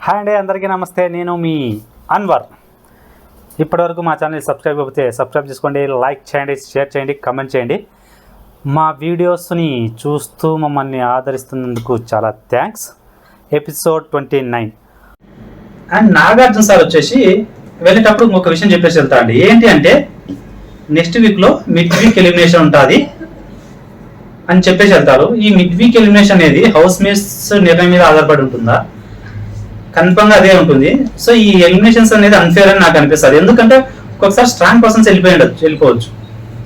Hi అండి, అందరికీ నమస్తే. నేను మీ అన్వర్. ఇప్పటివరకు మా ఛానల్ సబ్స్క్రైబ్ అయిపోతే సబ్స్క్రైబ్ చేసుకోండి, లైక్ చేయండి, షేర్ చేయండి, కమెంట్ చేయండి. మా వీడియోస్ని చూస్తూ మమ్మల్ని ఆదరిస్తున్నందుకు చాలా thanks. Episode 29. And Nagarjuna sir వచ్చేసి వెళ్ళేటప్పుడు ఇంకొక విషయం చెప్పేసి వెళ్తా అండి. ఏంటి అంటే నెక్స్ట్ వీక్లో మిడ్ వీక్ ఎలిమినేషన్ ఉంటుంది అని చెప్పేసి వెళ్తారు. ఈ మిడ్ వీక్ ఎలిమినేషన్ అనేది హౌస్ మేట్స్ నిర్ణయం మీద ఆధారపడి ఉంటుందా? కన్ఫర్మ్ గా అదే ఉంటుంది. సో ఈ ఎలిమినేషన్స్ అనేది అన్ఫేర్ అని నాకు అనిపిస్తుంది. ఎందుకంటే ఒక్కొక్కసారి స్ట్రాంగ్ పర్సన్స్ వెళ్ళిపోవచ్చు.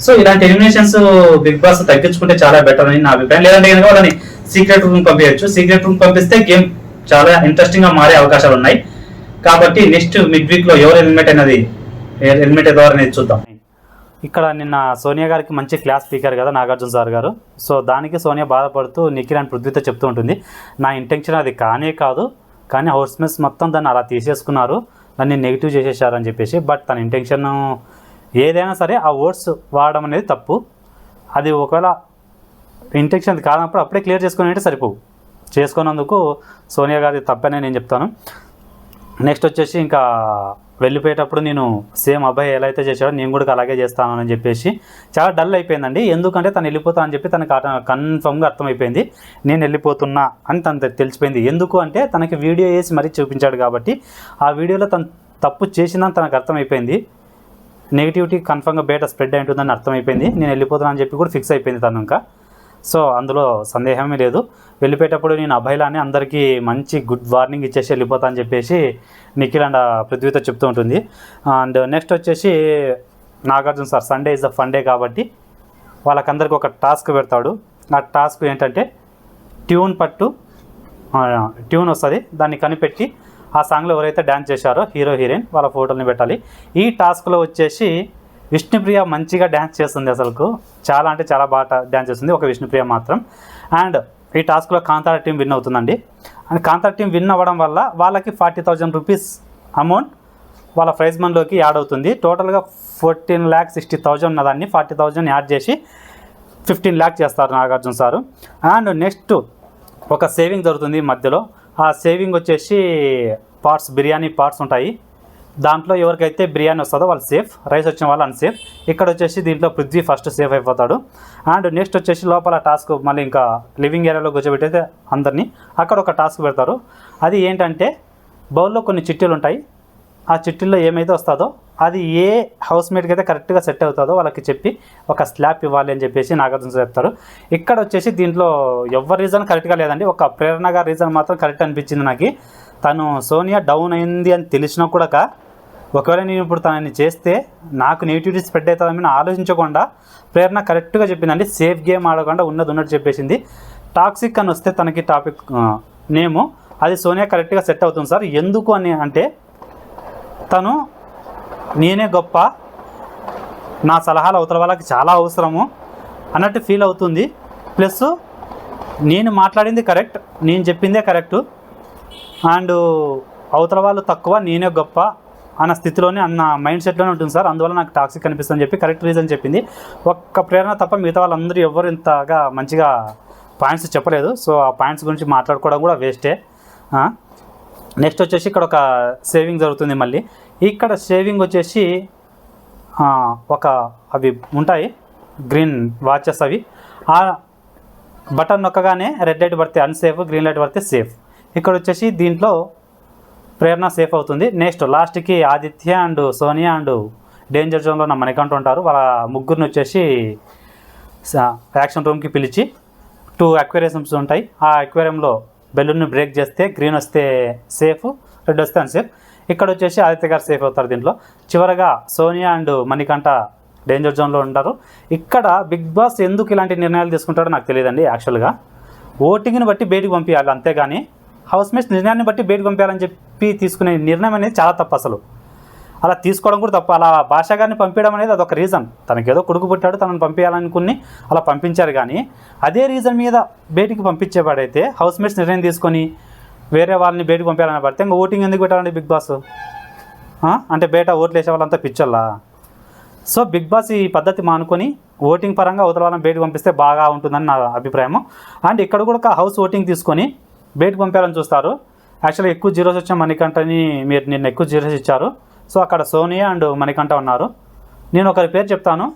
సో ఇలాంటి ఎలిమినేషన్స్ బిగ్ బాస్ తగ్గించుకుంటే చాలా బెటర్ అని నా అభిప్రాయం. లేదంటే కనుక వాళ్ళని సీక్రెట్ రూమ్ పంపించచ్చు. సీక్రెట్ రూమ్ పంపిస్తే గేమ్ చాలా ఇంట్రెస్టింగ్ గా మారే అవకాశాలు ఉన్నాయి. కాబట్టి నెక్స్ట్ మిడ్ వీక్ లో ఎవరు ఎలిమినేట్ అవుతారు అనేది చూద్దాం. ఇక్కడ నిన్న సోనియా గారికి మంచి క్లాస్ స్పీకర్ కదా నాగార్జున సార్ గారు. సో దానికి సోనియా బాధపడుతూ నిఖిల్ అండ్ పృథ్వీతో చెప్తూ ఉంటుంది, నా ఇంటెన్షన్ అది కానే కాదు, కానీ హౌస్ మేట్స్ మొత్తం దాన్ని అలా తీసేసుకున్నారు, దాన్ని నెగిటివ్ చేసేసారని చెప్పేసి. బట్ తన ఇంటెన్షన్ ఏదైనా సరే ఆ వర్డ్స్ వాడడం అనేది తప్పు. అది ఒకవేళ ఇంటెన్షన్ కానప్పుడు అప్పుడే క్లియర్ చేసుకుని సరిపోవు. చేసుకున్నందుకు సోనియా గారి తప్పనే నేను చెప్తాను. నెక్స్ట్ వచ్చేసి ఇంకా వెళ్ళిపోయేటప్పుడు నేను సేమ్ అబ్బాయి ఎలా అయితే చేశాడో నేను కూడా అలాగే చేస్తాను అని చెప్పేసి చాలా డల్ అయిపోయిందండి. ఎందుకంటే తను వెళ్ళిపోతా అని చెప్పి తనకు కన్ఫర్మ్గా అర్థమైపోయింది, నేను వెళ్ళిపోతున్నా అని తను తెలిసిపోయింది. ఎందుకు అంటే తనకి వీడియో వేసి మరీ చూపించాడు కాబట్టి ఆ వీడియోలో తను తప్పు చేసిందని తనకు అర్థమైపోయింది. నెగిటివిటీ కన్ఫర్మ్గా బయట స్ప్రెడ్ అయి ఉంటుందని అర్థమైపోయింది. నేను వెళ్ళిపోతున్నా అని చెప్పి కూడా ఫిక్స్ అయిపోయింది తను. ఇంకా సో అందులో సందేహమే లేదు. వెళ్ళిపోయేటప్పుడు నేను అభయలానే అందరికీ మంచి గుడ్ వార్నింగ్ ఇచ్చేసి వెళ్ళిపోతా అని చెప్పేసి నిఖిల్ అండ్ పృథ్వీతో చెప్తూ ఉంటుంది. అండ్ నెక్స్ట్ వచ్చేసి Nagarjuna sir Sunday is the fun day కాబట్టి వాళ్ళకందరికీ ఒక టాస్క్ పెడతాడు. ఆ టాస్క్ ఏంటంటే ట్యూన్ వస్తుంది, దాన్ని కనిపెట్టి ఆ సాంగ్లో ఎవరైతే డ్యాన్స్ చేశారో హీరో హీరోయిన్ వాళ్ళ ఫోటోని పెట్టాలి. ఈ టాస్క్లో వచ్చేసి విష్ణుప్రియ మంచిగా డ్యాన్స్ చేస్తుంది. అసలుకు చాలా అంటే చాలా బాగా డ్యాన్స్ చేస్తుంది ఒక విష్ణుప్రియ మాత్రం. అండ్ ఈ టాస్క్లో కాంతార టీం విన్ అవుతుందండి. అండ్ కాంతార టీం విన్ అవ్వడం వల్ల వాళ్ళకి 40,000 రూపీస్ అమౌంట్ వాళ్ళ ప్రైజ్ మనీలోకి యాడ్ అవుతుంది. టోటల్గా 14,60,000 ఉన్నదాన్ని 40,000 యాడ్ చేసి 15 lakhs చేస్తారు నాగార్జున సారు. అండ్ నెక్స్ట్ ఒక సేవింగ్ జరుగుతుంది మధ్యలో. ఆ సేవింగ్ వచ్చేసి బిర్యానీ పార్ట్స్ ఉంటాయి. దాంట్లో ఎవరికైతే బిర్యానీ వస్తుందో వాళ్ళు సేఫ్, రైస్ వచ్చిన వాళ్ళు అన్సేఫ్. ఇక్కడ వచ్చేసి దీంట్లో పృథ్వీ ఫస్ట్ సేఫ్ అయిపోతాడు. అండ్ నెక్స్ట్ వచ్చేసి లోపల టాస్క్ మళ్ళీ ఇంకా లివింగ్ ఏరియాలో కూర్చోబెట్టేస్తే అందరినీ అక్కడ ఒక టాస్క్ పెడతారు. అది ఏంటంటే బౌల్లో కొన్ని చిట్టీలు ఉంటాయి. ఆ చిట్టీల్లో ఏమైతే వస్తుందో అది ఏ హౌస్మేట్కి అయితే కరెక్ట్గా సెట్ అవుతుందో వాళ్ళకి చెప్పి ఒక స్లాబ్ ఇవ్వాలి అని చెప్పేసి నాగార్జున చెప్తారు. ఇక్కడ వచ్చేసి దీంట్లో ఎవరి రీజన్ కరెక్ట్గా లేదండి, ఒక ప్రేరణ గారి రీజన్ మాత్రం కరెక్ట్ అనిపించింది నాకు. తను సోనియా డౌన్ అయింది అని తెలిసినా కూడా ఒకవేళ నేను ఇప్పుడు తనని చేస్తే నాకు నెగిటివిటీ స్ప్రెడ్ అవుతుందని ఆలోచించకుండా ప్రేరణ కరెక్ట్గా చెప్పిందండి. సేఫ్ గేమ్ ఆడకుండా ఉన్నట్టు చెప్పేసింది. టాక్సిక్ అని వస్తే తనకి టాపిక్ నేము అది సోనియా కరెక్ట్గా సెట్ అవుతుంది సార్. ఎందుకు అని అంటే తను నేనే గొప్ప, నా సలహాలు అవతల వాళ్ళకి చాలా అవసరము అన్నట్టు ఫీల్ అవుతుంది. ప్లస్ నేను మాట్లాడింది కరెక్ట్, నేను చెప్పిందే కరెక్టు, అండ్ అవతల వాళ్ళు తక్కువ నేనే గొప్ప అన్న స్థితిలోనే అన్న మైండ్ సెట్లోనే ఉంటుంది సార్. అందువల్ల నాకు టాక్సిక్ అనిపిస్తుందని చెప్పి కరెక్ట్ రీజన్ చెప్పింది. ఒక్క ప్రేరణ తప్ప మిగతా వాళ్ళందరూ ఎవరు ఇంతగా మంచిగా పాయింట్స్ చెప్పలేదు. సో ఆ పాయింట్స్ గురించి మాట్లాడుకోవడం కూడా వేస్టే. నెక్స్ట్ వచ్చేసి ఇక్కడ ఒక సేవింగ్ జరుగుతుంది. మళ్ళీ ఇక్కడ సేవింగ్ వచ్చేసి అవి ఉంటాయి గ్రీన్ వాచెస్, అవి ఆ బటన్ నొక్కగానే రెడ్ లైట్ పడితే అన్సేఫ్, గ్రీన్ లైట్ పడితే సేఫ్. ఇక్కడ వచ్చేసి దీంట్లో ప్రేరణ సేఫ్ అవుతుంది. నెక్స్ట్ లాస్ట్కి Aditya and Sonia and danger జోన్లో ఉన్న మణికంఠ ఉంటారు. వాళ్ళ ముగ్గురిని వచ్చేసి యాక్షన్ రూమ్కి పిలిచి 2 అక్వేరియంస్ ఉంటాయి. ఆ అక్వేరియంలో బెలూన్ని బ్రేక్ చేస్తే గ్రీన్ వస్తే సేఫ్, రెడ్ వస్తే అన్సేఫ్. ఇక్కడ వచ్చేసి ఆదిత్య గారు సేఫ్ అవుతారు దీంట్లో. చివరగా సోనియా అండ్ మణికంఠ డేంజర్ జోన్లో ఉంటారు. ఇక్కడ బిగ్ బాస్ ఎందుకు ఇలాంటి నిర్ణయాలు తీసుకుంటాడో నాకు తెలియదండి. యాక్చువల్గా ఓటింగ్ని బట్టి బయటికి పంపించాలి, అంతేగాని హౌస్ మేట్స్ నిర్ణయాన్ని బట్టి బయటకు పంపించాలని చెప్పి తీసుకునే నిర్ణయం అనేది చాలా తప్పు. అసలు అలా తీసుకోవడం కూడా తప్పు. అలా భాషా గారిని పంపించడం అనేది అదొక రీజన్. తనకేదో కొడుకు పుట్టాడు, తనను పంపించాలనుకుని అలా పంపించారు. కానీ అదే రీజన్ మీద బయటికి పంపించేవాడైతే హౌస్ మేట్స్ నిర్ణయం తీసుకొని వేరే వాళ్ళని బయటకు పంపించాలని పడితే ఇంకా ఓటింగ్ ఎందుకు పెట్టాలండి బిగ్ బాస్? అంటే బయట ఓట్లు వేసే వాళ్ళంతా పిచ్చోళ్ళా? సో బిగ్ బాస్ ఈ పద్ధతి మానుకొని ఓటింగ్ పరంగా అవతల వాళ్ళని బయటకు పంపిస్తే బాగా ఉంటుందని నా అభిప్రాయం. అండ్ ఇక్కడ కూడా హౌస్ ఓటింగ్ తీసుకొని బయటకు పంపాలని చూస్తారు. యాక్చువల్గా ఎక్కువ జీరోస్ వచ్చిన మణికంఠని మీరు నిన్న ఎక్కువ జీరోస్ ఇచ్చారు. సో అక్కడ సోనియా అండ్ మణికంఠ ఉన్నారు. నేను ఒకరి పేరు చెప్తాను,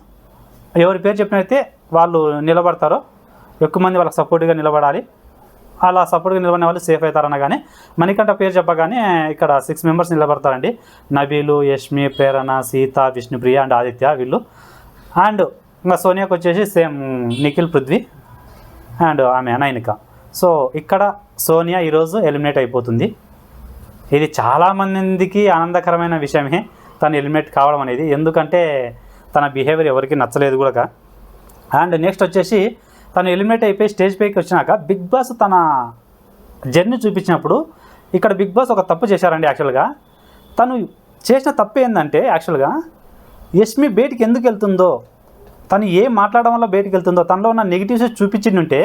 ఎవరి పేరు చెప్పినైతే వాళ్ళు నిలబడతారో, ఎక్కువ మంది వాళ్ళకి సపోర్ట్గా నిలబడాలి. అలా సపోర్ట్గా నిలబడిన వాళ్ళు సేఫ్ అవుతారనగానే మణికంఠ పేరు చెప్పగానే ఇక్కడ 6 మెంబర్స్ నిలబడతారండి. నబీలు, యష్మి, ప్రేరణ, సీత, విష్ణుప్రియ అండ్ ఆదిత్య వీళ్ళు. అండ్ ఇంకా సోనియాకి వచ్చేసి సేమ్ నిఖిల్, పృథ్వీ అండ్ ఆమె నైనిక. సో ఇక్కడ సోనియా ఈరోజు ఎలిమినేట్ అయిపోతుంది. ఇది చాలామందికి ఆనందకరమైన విషయమే తను ఎలిమినేట్ కావడం అనేది, ఎందుకంటే తన బిహేవియర్ ఎవరికి నచ్చలేదు కూడా. అండ్ నెక్స్ట్ వచ్చేసి తను ఎలిమినేట్ అయిపోయి స్టేజ్ పైకి వచ్చినాక బిగ్ బాస్ తన జర్నీ చూపించినప్పుడు ఇక్కడ బిగ్ బాస్ ఒక తప్పు చేశారండి. యాక్చువల్గా తను చేసిన తప్పు ఏంటంటే, యాక్చువల్గా యష్మి బయటికి ఎందుకు వెళ్తుందో, తను ఏం మాట్లాడడం వల్ల బయటికి వెళ్తుందో, తనలో ఉన్న నెగిటివ్స్ చూపించిండుంటే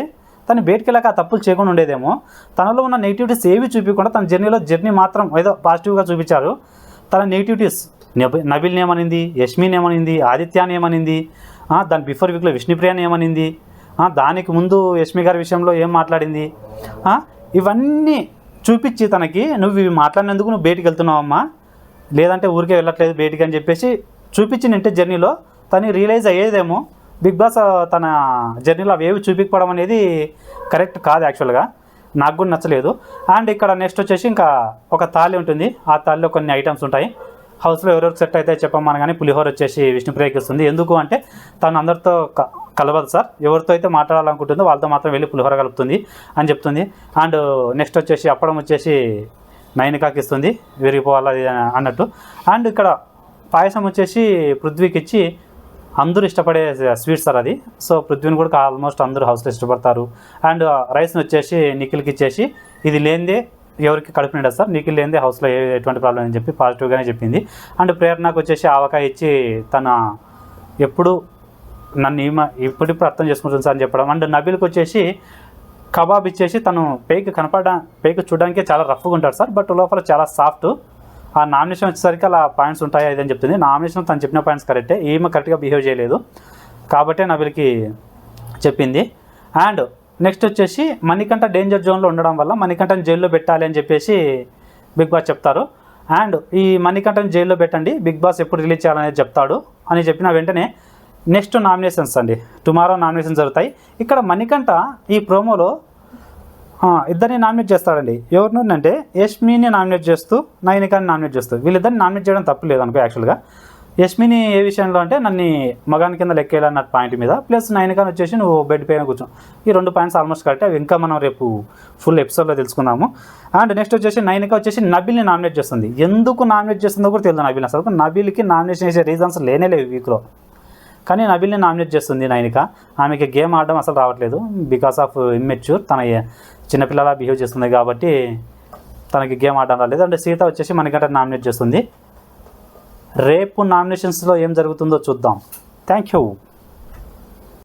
తను బయటికి వెళ్ళాక ఆ తప్పులు చేయకుండా ఉండేదేమో. తనలో ఉన్న నెగిటివిటీస్ ఏవి చూపించకుండా తన జర్నీ మాత్రం ఏదో పాజిటివ్గా చూపించారు. తన నెగిటివిటీస్ నబిల్ని ఏమనింది, యష్మిని ఏమనింది, ఆదిత్యాన్ని ఏమనింది, దాని బిఫోర్ వీక్లో విష్ణుప్రియాని ఏమనింది, దానికి ముందు యష్మి గారి విషయంలో ఏం మాట్లాడింది, ఇవన్నీ చూపించి తనకి నువ్వు ఇవి మాట్లాడినందుకు నువ్వు బయటికి వెళ్తున్నావమ్మా, లేదంటే ఊరికే వెళ్ళట్లేదు బయటికి అని చెప్పేసి చూపించినంటే జర్నీలో తను రియలైజ్ అయ్యేదేమో. బిగ్ బాస్ తన జర్నీలో అవి ఏవి చూపించడం అనేది కరెక్ట్ కాదు, యాక్చువల్గా నాకు కూడా నచ్చలేదు. అండ్ ఇక్కడ నెక్స్ట్ వచ్చేసి ఇంకా ఒక తాళి ఉంటుంది, ఆ తాళిలో కొన్ని ఐటమ్స్ ఉంటాయి. హౌస్లో ఎవరెవరికి సెట్ అయితే చెప్పమని కానీ పులిహోర వచ్చేసి విష్ణుప్రియకి ఇస్తుంది. ఎందుకు అంటే తను అందరితో కలవదు సార్, ఎవరితో అయితే మాట్లాడాలనుకుంటుందో వాళ్ళతో మాత్రం వెళ్ళి పులిహోర కలుపుతుంది అని చెప్తుంది. అండ్ నెక్స్ట్ వచ్చేసి అప్పడం వచ్చేసి నైనికాకి ఇస్తుంది, విరిగిపోవాలి అన్నట్టు. అండ్ ఇక్కడ పాయసం వచ్చేసి పృథ్వీకి ఇచ్చి, అందరూ ఇష్టపడే స్వీట్ సార్ అది. సో పృథ్వీని కూడా ఆల్మోస్ట్ అందరూ హౌస్లో ఇష్టపడతారు. అండ్ రైస్ని వచ్చేసి నిఖిల్కి ఇచ్చేసి, ఇది లేనిదే ఎవరికి కడుపు నిండదు సార్, నిఖిల్ లేనిదే హౌస్లో ఎటువంటి ప్రాబ్లం అని చెప్పి పాజిటివ్గానే చెప్పింది. అండ్ ప్రేరణకు వచ్చేసి ఆవకాయ ఇచ్చి తన ఎప్పుడు నన్ను ఇప్పుడు అర్థం చేసుకుంటుంది సార్ అని చెప్పడం. అండ్ నబీల్కి వచ్చేసి కబాబ్ ఇచ్చేసి, తను పేకి చూడడానికే చాలా రఫ్గా ఉంటాడు సార్, బట్ లోపల చాలా సాఫ్ట్. ఆ నామినేషన్ వచ్చేసరికి అలా పాయింట్స్ ఉంటాయి ఇదని చెప్తుంది. నామినేషన్ తను చెప్పిన పాయింట్స్ కరెక్టే, ఈమె కరెక్ట్గా బిహేవ్ చేయలేదు కాబట్టే నబీల్కి చెప్పింది. అండ్ నెక్స్ట్ వచ్చేసి మణికంఠ డేంజర్ జోన్లో ఉండడం వల్ల మణికంఠని జైల్లో పెట్టాలి అని చెప్పేసి బిగ్ బాస్ చెప్తారు. అండ్ ఈ మణికంఠని జైల్లో పెట్టండి, బిగ్ బాస్ ఎప్పుడు రిలీజ్ చేయాలనేది చెప్తాడు అని చెప్పిన వెంటనే నెక్స్ట్ నామినేషన్స్ అండి, టుమారో నామినేషన్స్ జరుగుతాయి. ఇక్కడ మణికంఠ ఈ ప్రోమోలో ఇద్దరిని నామినేట్ చేస్తాడండి. ఎవరినంటే యష్మిని నామినేట్ చేస్తూ, నైనికాని నామినేట్ చేస్తూ. వీళ్ళిద్దరిని నామినేట్ చేయడం తప్పు లేదనుకో యాక్చువల్గా. యష్మిని ఏ విషయంలో అంటే నన్ను మగాని కింద లెక్కేయాలన్న పాయింట్ మీద, ప్లస్ నైనికాని వచ్చేసి నువ్వు బెడ్ పైన కూర్చో. ఈ 2 పాయింట్స్ ఆల్మోస్ట్ కరెక్ట్. అవి ఇంకా మనం రేపు ఫుల్ ఎపిసోడ్లో తెలుసుకుందాము. అండ్ నెక్స్ట్ వచ్చేసి నైనిక వచ్చేసి నబీల్ని నామినేట్ చేస్తుంది. ఎందుకు నామినేట్ చేస్తుందో కూడా తెలియదు నబీల్. అసలు నబీల్కి నామినేషన్ చేసే రీజన్స్ లేనేలేవు వీక్లో, కానీ నబీల్ని నామినేట్ చేస్తుంది నైనిక. ఆమెకి గేమ్ ఆడడం అసలు రావట్లేదు, బికాస్ ఆఫ్ ఇమ్మెచ్యూర్. తన చిన్నపిల్లలా బిహేవ్ చేస్తుంది కాబట్టి తనకి గేమ్ ఆడడం రాలేదు. అంటే సీత వచ్చేసి మణికంఠ నామినేట్ చేస్తుంది. రేపు నామినేషన్స్లో ఏం జరుగుతుందో చూద్దాం. Thank you.